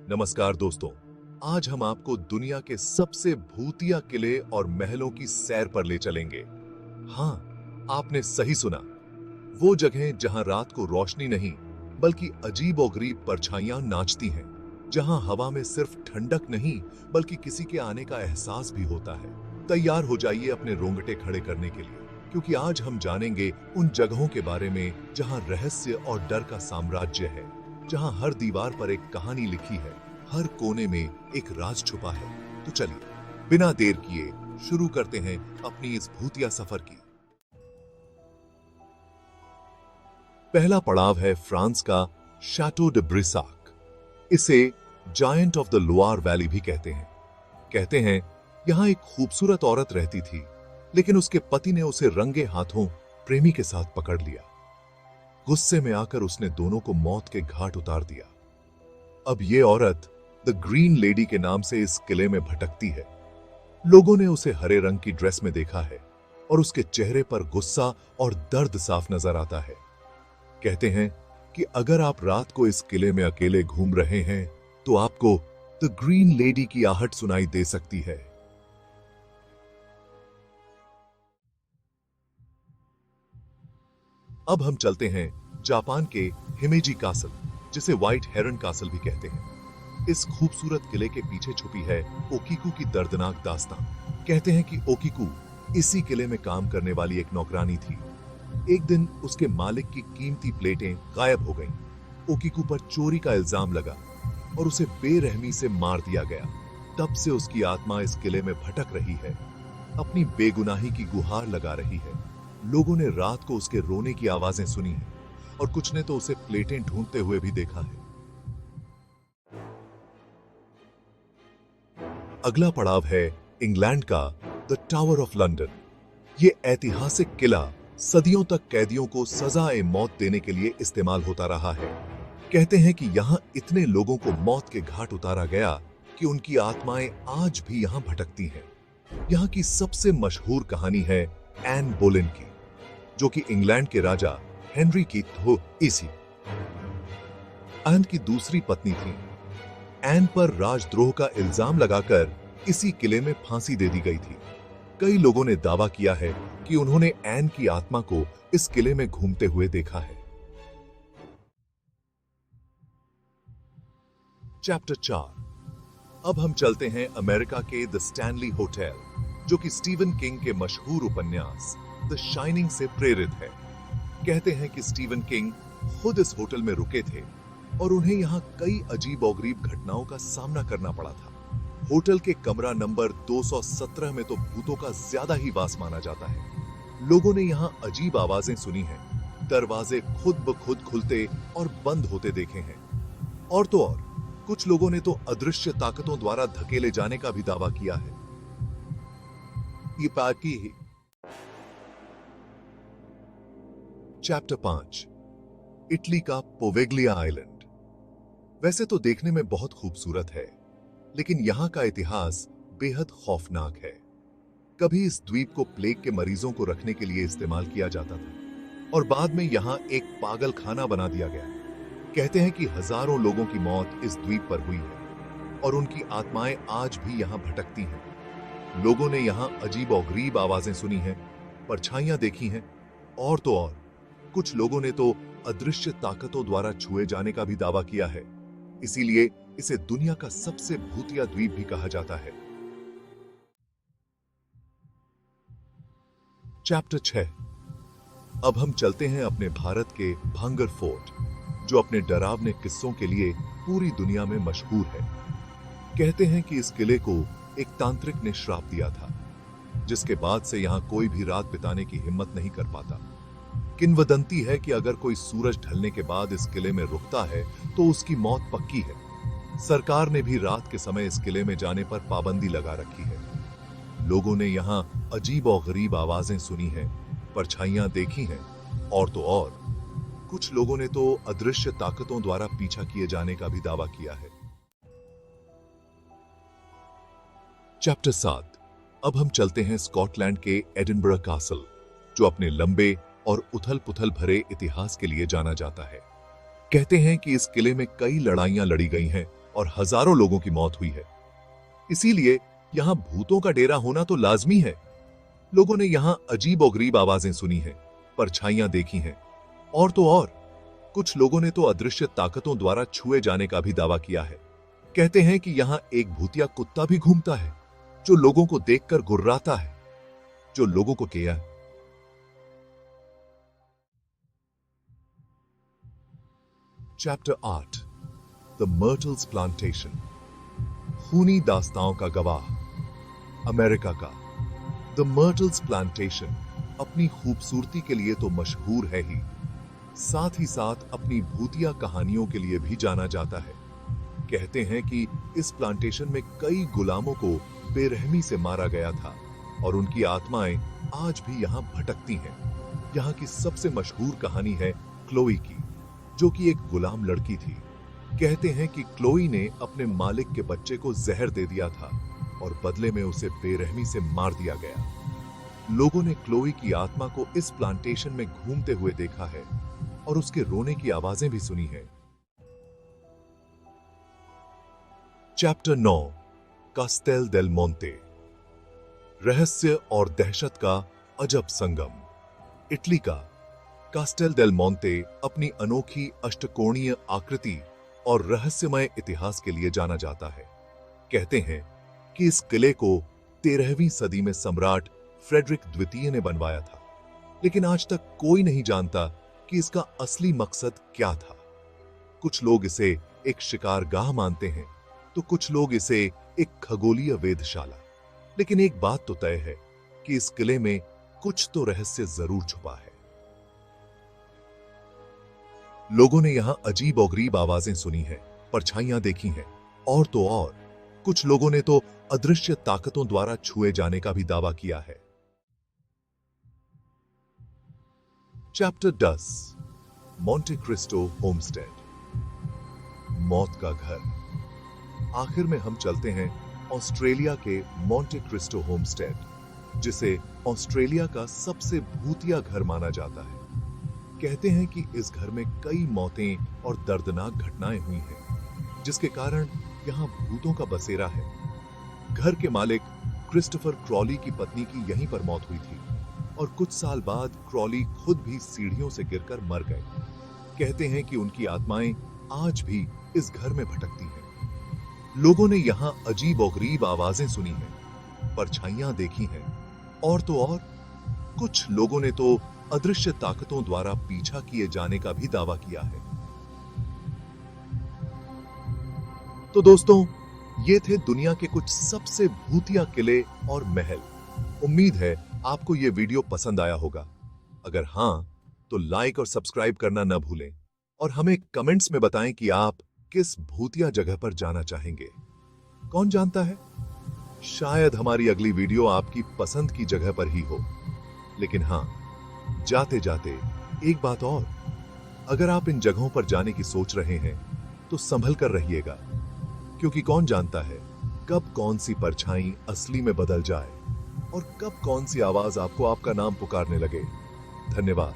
नमस्कार दोस्तों, आज हम आपको दुनिया के सबसे भूतिया किले और महलों की सैर पर ले चलेंगे। हाँ, आपने सही सुना। वो जगह जहां रात को रोशनी नहीं बल्कि अजीबोगरीब परछाइयां नाचती हैं, जहां हवा में सिर्फ ठंडक नहीं बल्कि किसी के आने का एहसास भी होता है। तैयार हो जाइए अपने रोंगटे खड़े करने के लिए, क्योंकि आज हम जानेंगे उन जगहों के बारे में जहां रहस्य और डर का साम्राज्य है, जहां हर दीवार पर एक कहानी लिखी है, हर कोने में एक राज छुपा है। तो चलिए बिना देर किए शुरू करते हैं अपनी इस भूतिया सफर की। पहला पड़ाव है फ्रांस का शैटो डे ब्रिसाक। इसे giant of the Loire valley भी कहते हैं। कहते हैं यहां एक खूबसूरत औरत रहती थी, लेकिन उसके पति ने उसे रंगे हाथों प्रेमी के साथ पकड़ लिया। गुस्से में आकर उसने दोनों को मौत के घाट उतार दिया। अब ये औरत द ग्रीन लेडी के नाम से इस किले में भटकती है। लोगों ने उसे हरे रंग की ड्रेस में देखा है और उसके चेहरे पर गुस्सा और दर्द साफ नजर आता है। कहते हैं कि अगर आप रात को इस किले में अकेले घूम रहे हैं तो आपको द ग्रीन लेडी की आहट सुनाई दे सकती है। अब हम चलते हैं जापान के हिमेजी कासल, जिसे व्हाइट हेरन कासल भी कहते हैं। इस खूबसूरत किले के पीछे छुपी है ओकीकू की दर्दनाक दास्तान। कहते हैं कि ओकीकू इसी किले में काम करने वाली एक नौकरानी थी। एक दिन उसके मालिक की कीमती प्लेटें गायब हो गईं। ओकीकू पर चोरी का इल्जाम लगा और उसे बेरहमी से मार दिया गया। तब से उसकी आत्मा इस किले में भटक रही है, अपनी बेगुनाही की गुहार लगा रही है। लोगों ने रात को उसके रोने की आवाजें सुनी हैं और कुछ ने तो उसे प्लेटें ढूंढते हुए भी देखा है। अगला पड़ाव है इंग्लैंड का द टावर ऑफ लंदन। ये ऐतिहासिक किला सदियों तक कैदियों को सजाए मौत देने के लिए इस्तेमाल होता रहा है। कहते हैं कि यहां इतने लोगों को मौत के घाट उतारा गया कि उनकी आत्माएं आज भी यहां भटकती हैं। यहां की सबसे मशहूर कहानी है एन बोलेन की, जो कि इंग्लैंड के राजा हेनरी की इसी एन की दूसरी पत्नी थी। एन पर राजद्रोह का इल्जाम लगाकर इसी किले में फांसी दे दी गई थी। कई लोगों ने दावा किया है कि उन्होंने एन की आत्मा को इस किले में घूमते हुए देखा है। चैप्टर 4। अब हम चलते हैं अमेरिका के द स्टैनली होटल, जो कि स्टीवन किंग के मशहूर उपन्यास द शाइनिंग से प्रेरित है। कहते हैं कि स्टीवन किंग खुद इस होटल में रुके थे और उन्हें यहां कई अजीबोगरीब घटनाओं का सामना करना पड़ा था। होटल के कमरा नंबर 217 में तो भूतों का ज्यादा ही वास माना जाता है। लोगों ने यहां अजीब आवाजें सुनी हैं, दरवाजे खुद ब खुद खुलते और बंद होते देखे हैं। और तो और कुछ लोगों ने तो अदृश्य ताकतों द्वारा धकेले जाने का भी दावा किया है। ये बाकी ही। चैप्टर 5। इटली का पोवेग्लिया आइलैंड। वैसे तो देखने में बहुत खूबसूरत है, लेकिन यहां का इतिहास बेहद खौफनाक है। कभी इस द्वीप को प्लेग के मरीजों को रखने के लिए इस्तेमाल किया जाता था और बाद में यहां एक पागल खाना बना दिया गया। कहते हैं कि हजारों लोगों की मौत इस द्वीप पर हुई है और उनकी आत्माएं आज भी यहां भटकती हैं। लोगों ने यहां अजीबोगरीब आवाजें सुनी हैं, परछाइयां देखी हैं और तो और कुछ लोगों ने तो अदृश्य ताकतों द्वारा छुए जाने का भी दावा किया है। इसीलिए इसे दुनिया का सबसे भूतिया द्वीप भी कहा जाता है। चैप्टर 6। अब हम चलते हैं अपने भारत के भांगर फोर्ट, जो अपने डरावने किस्सों के लिए पूरी दुनिया में मशहूर है। कहते हैं कि इस किले को एक तांत्रिक ने श्राप दिया था, जिसके बाद से यहां कोई भी रात बिताने की हिम्मत नहीं कर पाता। किंवदंती है कि अगर कोई सूरज ढलने के बाद इस किले में रुकता है तो उसकी मौत पक्की है। सरकार ने भी रात के समय इस किले में जाने पर पाबंदी लगा रखी है। लोगों ने यहां अजीब और गरीब आवाजें सुनी हैं, परछाइयां देखी हैं और तो और कुछ लोगों ने तो अदृश्य ताकतों द्वारा पीछा किए जाने का भी दावा किया है। चैप्टर 7। अब हम चलते हैं स्कॉटलैंड के एडिनबरा कासल, जो अपने लंबे और उथल पुथल भरे इतिहास के लिए जाना जाता है। कहते हैं कि इस किले में कई लड़ाइयां लड़ी गई हैं और हजारों लोगों की मौत हुई है। इसीलिए यहां भूतों का डेरा होना तो लाजमी है। लोगों ने यहां अजीब-ओ-गरीब आवाजें सुनी हैं, परछाइयां देखी हैं, और तो और कुछ लोगों ने तो अदृश्य ताकतों द्वारा छुए जाने का भी दावा किया है। कहते हैं कि यहां एक भूतिया कुत्ता भी घूमता है जो लोगों को देखकर गुर्राता है, जो लोगों को किया। Chapter 8 the Myrtles plantation. खूनी दास्ताओं का गवाह अमेरिका का द मर्टल्स प्लांटेशन अपनी खूबसूरती के लिए तो मशहूर है ही, साथ ही साथ अपनी भूतिया कहानियों के लिए भी जाना जाता है। कहते हैं कि इस प्लांटेशन में कई गुलामों को बेरहमी से मारा गया था और उनकी आत्माएं आज भी यहां भटकती हैं। यहां की सबसे मशहूर कहानी है क्लोई की, जो कि एक गुलाम लड़की थी। कहते हैं कि क्लोई ने अपने मालिक के बच्चे को जहर दे दिया था और बदले में उसे बेरहमी से मार दिया गया। लोगों ने क्लोई की आत्मा को इस प्लांटेशन में घूमते हुए देखा है और उसके रोने की आवाजें भी सुनी हैं। Chapter 9 Castel del Monte. रहस्य और दहशत का अजब संगम। इटली का कास्टेल डेल मोंटे अपनी अनोखी अष्टकोणीय आकृति और रहस्यमय इतिहास के लिए जाना जाता है। कहते हैं कि इस किले को 13वीं सदी में सम्राट फ्रेडरिक द्वितीय ने बनवाया था, लेकिन आज तक कोई नहीं जानता कि इसका असली मकसद क्या था। कुछ लोग इसे एक शिकारगाह मानते हैं, तो कुछ लोग इसे एक खगोलीय वेधशाला। लेकिन एक बात तो तय है कि इस किले में कुछ तो रहस्य जरूर छुपा है। लोगों ने यहां अजीब-ओ-गरीब आवाजें सुनी हैं, परछाइयां देखी हैं, और तो और कुछ लोगों ने तो अदृश्य ताकतों द्वारा छुए जाने का भी दावा किया है। Chapter 10 Monte Cristo homestead. मौत का घर। आखिर में हम चलते हैं ऑस्ट्रेलिया के मोंटे क्रिस्टो होमस्टेड, जिसे ऑस्ट्रेलिया का सबसे भूतिया घर माना जाता है। कहते हैं कि इस घर में कई मौतें और दर्दनाक घटनाएं हुई हैं, जिसके कारण यहां भूतों का बसेरा है। घर के मालिक क्रिस्टोफर क्रॉली की पत्नी की यहीं पर मौत हुई थी और कुछ साल बाद क्रॉली खुद भी सीढ़ियों से गिरकर मर गए। कहते हैं कि उनकी आत्माएं आज भी इस घर में भटकती हैं। लोगों ने यहां अजीब-ओ-गरीब आवाजें सुनी हैं, परछाइयां देखी हैं, और तो और कुछ लोगों ने तो अदृश्य ताकतों द्वारा पीछा किए जाने का भी दावा किया है। तो दोस्तों, ये थे दुनिया के कुछ सबसे भूतिया किले और महल। उम्मीद है आपको ये वीडियो पसंद आया होगा। अगर हां, तो लाइक और सब्सक्राइब करना न भूलें और हमें कमेंट्स में बताएं कि आप किस भूतिया जगह पर जाना चाहेंगे। कौन जानता है, शायद हमारी अगली वीडियो आपकी पसंद की जगह पर ही हो। लेकिन हां, जाते जाते एक बात और, अगर आप इन जगहों पर जाने की सोच रहे हैं तो संभल कर रहिएगा, क्योंकि कौन जानता है कब कौन सी परछाई असली में बदल जाए और कब कौन सी आवाज आपको आपका नाम पुकारने लगे। धन्यवाद।